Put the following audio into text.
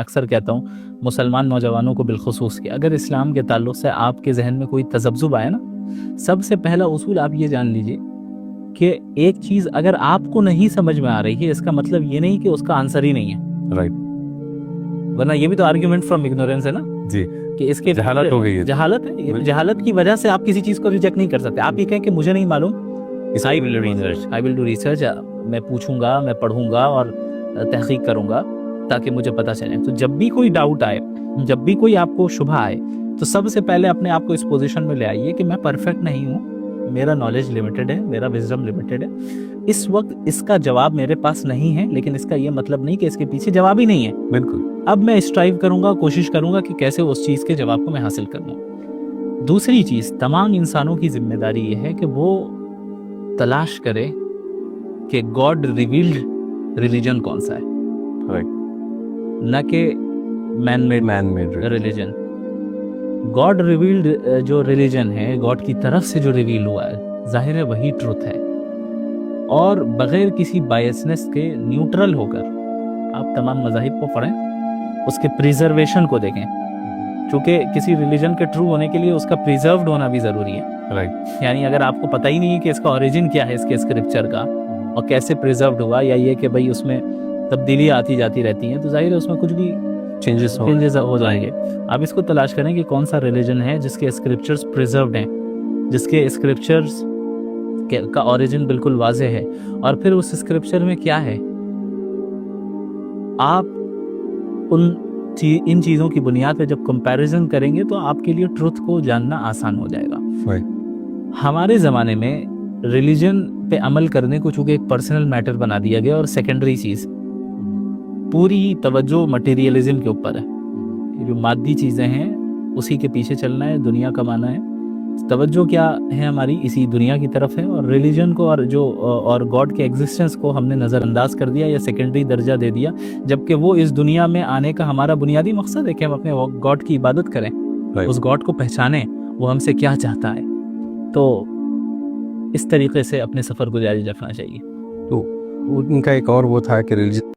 अक्सर कहता हूँ मुसलमान नौजवानों को बिलखुसूस कि अगर इस्लाम के ताल्लुक से आपके जहन में कोई तजब्जुब आए ना, सबसे पहला उसूल आप ये जान लीजिए कि एक चीज़ अगर आपको नहीं समझ में आ रही है, इसका मतलब ये नहीं कि उसका आंसर ही नहीं है। राइट। वरना ये भी तो आर्ग्यूमेंट फ्रॉम इग्नोरेंस है ना जी, कि इसके जहालत हो गई है। जहालत है। जहालत की वजह से आप किसी चीज़ को रिजेक्ट नहीं कर सकते। आप ये कहें कि मुझे नहीं मालूम, आई विल डू रिसर्च, मैं पूछूंगा, मैं पढ़ूंगा और तहकीक करूंगा ताकि मुझे पता चले। तो जब भी कोई डाउट आए, जब भी कोई आपको शुबह आए, तो सबसे पहले अपने आप को इस पोजीशन में ले आइए कि मैं परफेक्ट नहीं हूँ, मेरा नॉलेज लिमिटेड है, मेरा विजडम लिमिटेड है, इस वक्त इसका जवाब मेरे पास नहीं है, लेकिन इसका ये मतलब नहीं कि इसके पीछे जवाब ही नहीं है। बिल्कुल। अब मैं स्ट्राइव करूंगा, कोशिश करूंगा कि कैसे उस चीज़ के जवाब को मैं हासिल कर लूँ। दूसरी चीज़, तमाम इंसानों की जिम्मेदारी ये है कि वो तलाश करे कि गॉड रिवील्ड रिलीजन कौन सा है, राइट, न कि man made religion. God revealed जो रिलीजन है, गॉड की तरफ से जो रिवील हुआ है, जाहिर है वही ट्रुथ है। और बगैर किसी बायसनेस के न्यूट्रल होकर आप तमाम मज़ाहिब को पढ़ें, उसके प्रिजर्वेशन को देखें, क्योंकि किसी रिलीजन के ट्रू होने के लिए उसका प्रिजर्व्ड होना भी ज़रूरी है। राइट। यानी अगर आपको पता ही नहीं है कि इसका ओरिजिन क्या है, इसके स्क्रिप्चर का, और कैसे प्रिजर्व्ड हुआ, या ये कि भाई उसमें तब्दीली आती जाती रहती हैं, तो जाहिर है उसमें कुछ भी चेंजेस हो जाएंगे। आप इसको तलाश करें कि कौन सा रिलीजन है जिसके स्क्रिप्चर्स प्रिजर्व्ड हैं, जिसके स्क्रिप्चर्स का ओरिजिन बिल्कुल वाज़े है, और फिर उस स्क्रिप्चर में क्या है। आप इन चीज़ों की बुनियाद पे जब कंपैरिजन करेंगे तो आपके लिए ट्रुथ को जानना आसान हो जाएगा। हमारे ज़माने में रिलीजन पे अमल करने को चूँकि एक पर्सनल मैटर बना दिया गया और सेकेंडरी चीज़, पूरी तवज्जो मटेरियलिज्म के ऊपर है। जो मादी चीज़ें हैं उसी के पीछे चलना है, दुनिया कमाना है। तवज्जो क्या है हमारी, इसी दुनिया की तरफ है, और रिलीजन को और गॉड के एग्जिस्टेंस को हमने नज़रअंदाज कर दिया या सेकेंडरी दर्जा दे दिया, जबकि वो इस दुनिया में आने का हमारा बुनियादी मकसद है कि हम अपने गॉड की इबादत करें, उस गॉड को पहचानें, वो हमसे क्या चाहता है। तो इस तरीके से अपने सफ़र को जारी रखना चाहिए। तो उनका एक और वो था कि रिलीजन